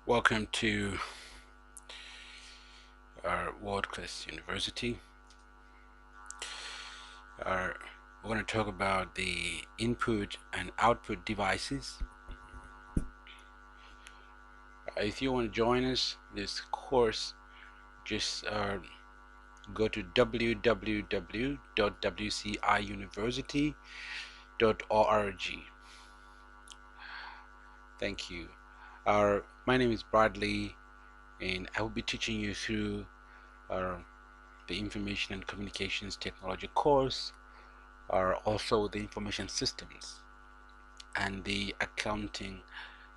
Welcome to our World Class University. Our, we're going to talk about the input and output devices. If you want to join us this course, just go to www.wciuniversity.org. Thank you. My name is Bradley, and I will be teaching you through the Information and Communications Technology course, also the Information Systems and the Accounting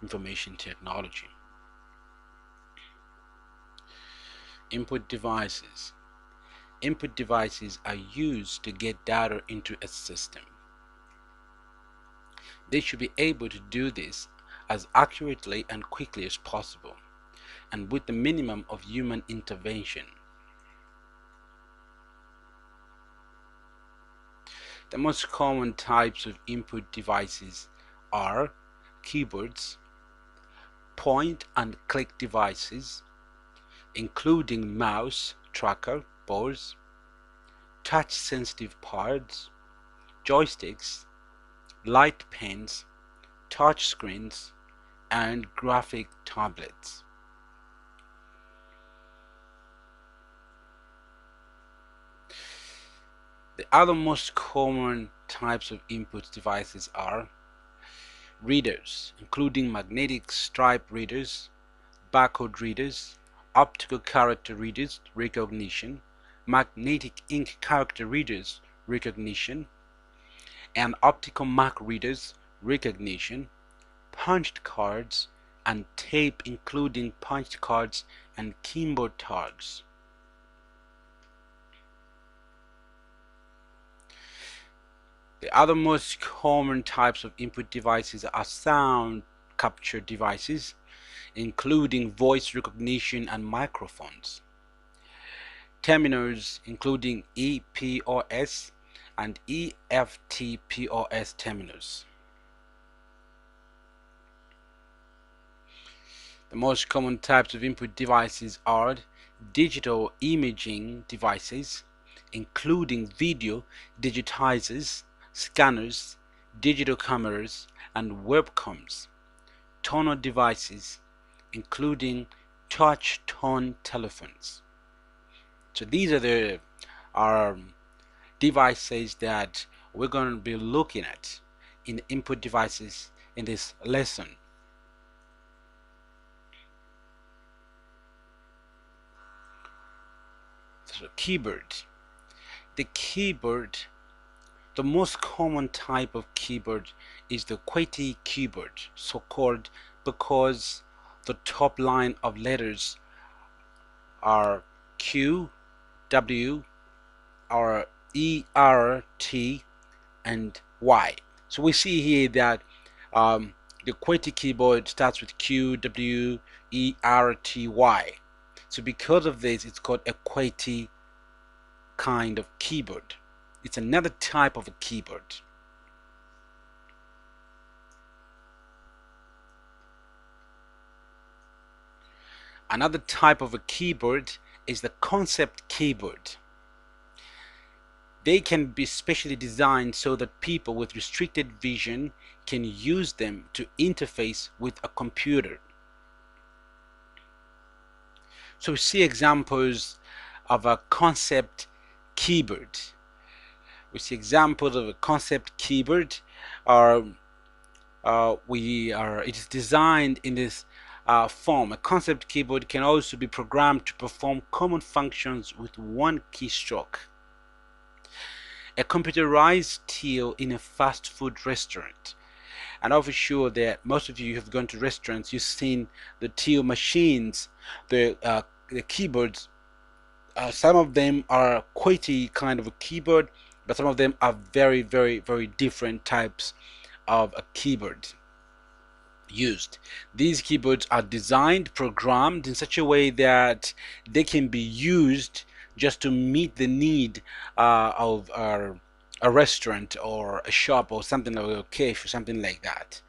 Information Technology. Input devices. Input devices are used to get data into a system. They should be able to do this as accurately and quickly as possible, and with the minimum of human intervention. The most common types of input devices are keyboards, point and click devices, including mouse, tracker, boards, touch-sensitive pads, joysticks, light pens, touch screens, and graphic tablets. The other most common types of input devices are readers, including magnetic stripe readers, barcode readers, optical character readers recognition, magnetic ink character readers recognition, and optical mark readers recognition, punched cards, and tape, including punched cards and keyboard tags. The other most common types of input devices are sound capture devices, including voice recognition and microphones, terminals, including EPOS and EFTPOS terminals. The most common types of input devices are digital imaging devices, including video digitizers, scanners, digital cameras, and webcams, toner devices, including touch tone telephones. So these are the devices that we're going to be looking at in input devices in this lesson. So keyboard. The most common type of keyboard is the QWERTY keyboard, so called because the top line of letters are Q, W, or E, R, T, and Y. So we see here that the QWERTY keyboard starts with Q, W, E, R, T, Y. So because of this, it's called a QWERTY kind of keyboard. It's another type of a keyboard. Another type of a keyboard is the concept keyboard. They can be specially designed so that people with restricted vision can use them to interface with a computer. So we see examples of a concept keyboard. It is designed in this form. A concept keyboard can also be programmed to perform common functions with one keystroke. A computerized till in a fast food restaurant. And I'm sure that most of you have gone to restaurants, you've seen the till machines, the keyboards. Some of them are QWERTY kind of a keyboard, but some of them are very, very, very different types of a keyboard used. These keyboards are designed, programmed in such a way that they can be used just to meet the need of a restaurant or a shop or something like a cafe or something like that.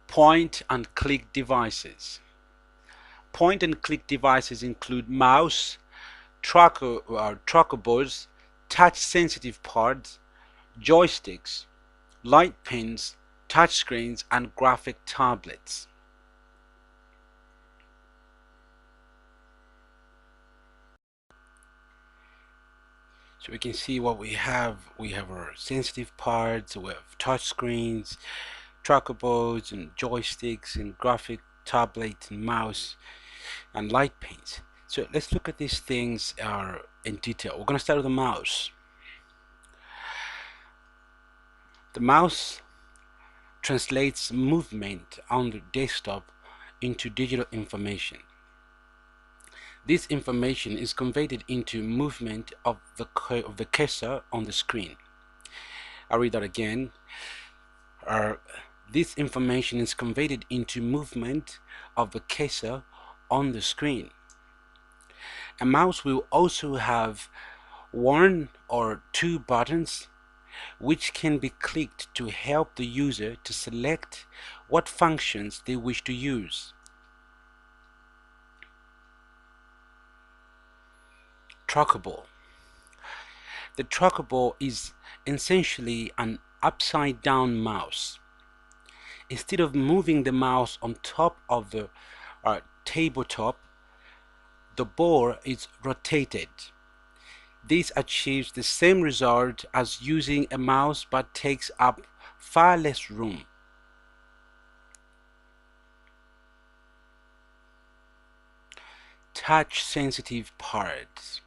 Point and click devices. Point and click devices include mouse, trackballs, touch-sensitive pads, joysticks, light pens, touchscreens, and graphic tablets. So we can see what we have. We have our sensitive parts, we have touchscreens, trackables, and joysticks, and graphic tablets, and mouse, and light pens. So let's look at these things in detail. We're going to start with the mouse. The mouse translates movement on the desktop into digital information. This information is converted into movement of the cursor on the screen. I'll read that again. This information is converted into movement of the cursor on the screen. A mouse will also have one or two buttons which can be clicked to help the user to select what functions they wish to use. Trackable. The trackable is essentially an upside down mouse. Instead of moving the mouse on top of the tabletop, the ball is rotated. This achieves the same result as using a mouse but takes up far less room. Touch-sensitive pads.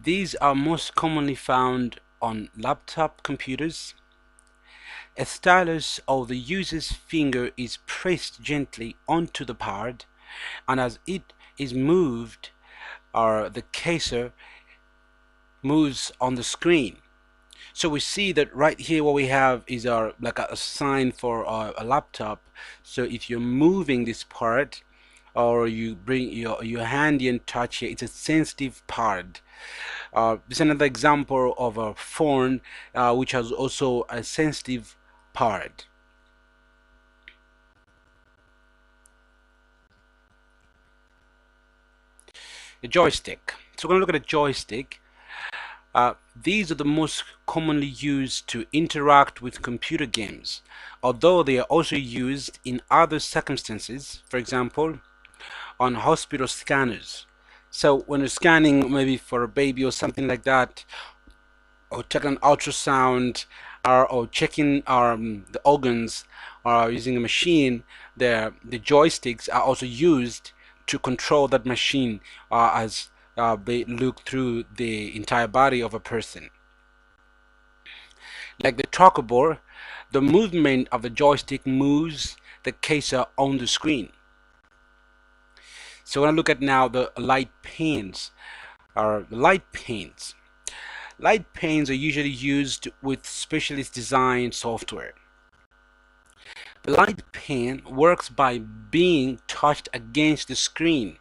These are most commonly found on laptop computers. A stylus or the user's finger is pressed gently onto the pad, and as it is moved, the cursor moves on the screen. So we see that right here what we have is like a sign for a laptop. So if you're moving this part, or you bring your hand in and touch it, it's a sensitive part. This is another example of a phone which has also a sensitive part. A joystick. So we're going to look at a joystick. These are the most commonly used to interact with computer games, although they are also used in other circumstances, for example, on hospital scanners. So when you're scanning maybe for a baby or something like that, or checking an ultrasound, or checking the organs, or using a machine, the joysticks are also used to control that machine as they look through the entire body of a person. Like the trackball, the movement of the joystick moves the cursor on the screen. So we're going to look at now the light pens. Light pens are usually used with specialist design software. The light pen works by being touched against the screen.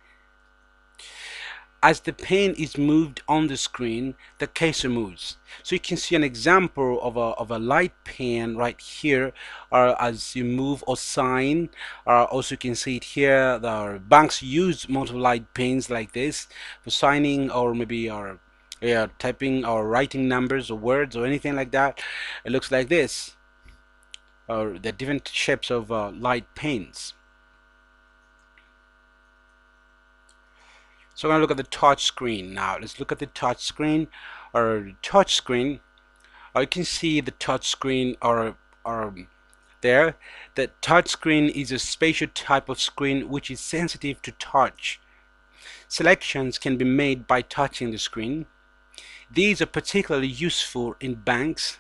As the pen is moved on the screen, the cursor moves. So you can see an example of a light pen right here, as you move or sign. Also you can see it here. The banks use multiple light pens like this for signing, or maybe typing or writing numbers or words or anything like that. It looks like this. The different shapes of light pens. So we're going to look at the touch screen now. Let's look at the touch screen. You can see the touch screen there. The touch screen is a special type of screen which is sensitive to touch. Selections can be made by touching the screen. These are particularly useful in banks,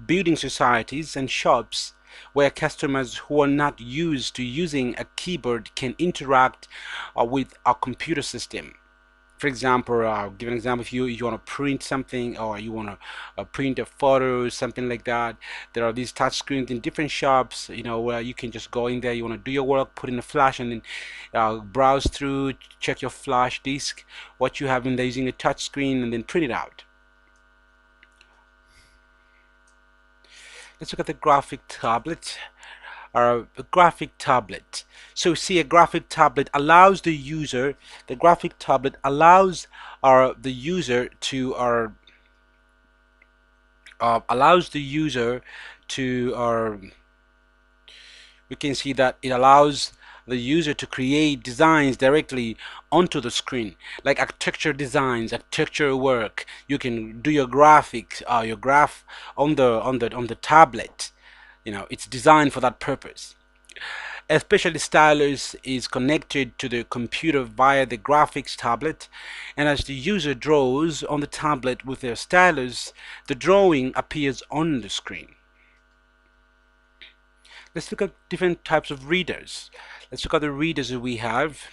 building societies, and shops, where customers who are not used to using a keyboard can interact with a computer system. For example, I'll give an example. If you want to print something, or you want to print a photo, something like that, there are these touch screens in different shops, where you can just go in there. You want to do your work, put in a flash, and then browse through, check your flash disk, what you have in there using a touch screen, and then print it out. Let's look at the graphic tablet. a graphic tablet. So see, a graphic tablet allows the graphic tablet allows the user to allows the user to we can see that it allows the user to create designs directly onto the screen, like architecture designs, architecture work. You can do your graphics, your graph on the tablet. You know, it's designed for that purpose. Especially stylus is connected to the computer via the graphics tablet, and as the user draws on the tablet with their stylus, the drawing appears on the screen. Let's look at different types of readers. Let's look at the readers that we have.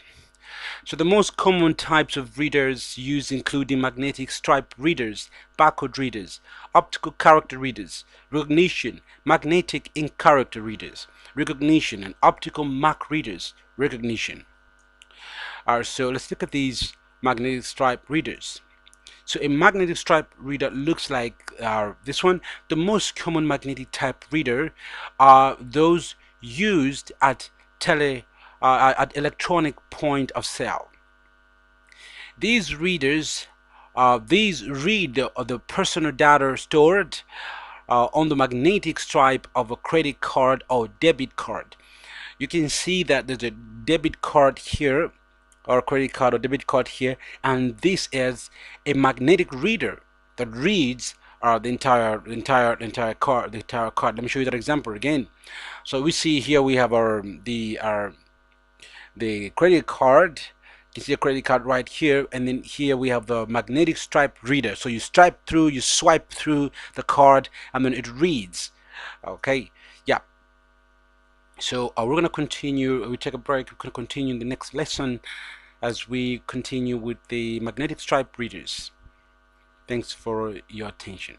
So the most common types of readers used include the magnetic stripe readers, barcode readers, optical character readers, recognition, magnetic ink character readers, recognition, and optical mark readers, recognition. So let's look at these magnetic stripe readers. So a magnetic stripe reader looks like this one. The most common magnetic type reader are those used at electronic point of sale. These readers, these read the personal data stored on the magnetic stripe of a credit card or debit card. You can see that there's a debit card here, or credit card or debit card here, and this is a magnetic reader that reads the entire card. Let me show you that example again. So we see here we have the credit card. You see a credit card right here, and then here we have the magnetic stripe reader. So you swipe through the card, and then it reads. Okay, yeah. So we're gonna continue. We take a break. We're gonna continue in the next lesson as we continue with the magnetic stripe readers. Thanks for your attention.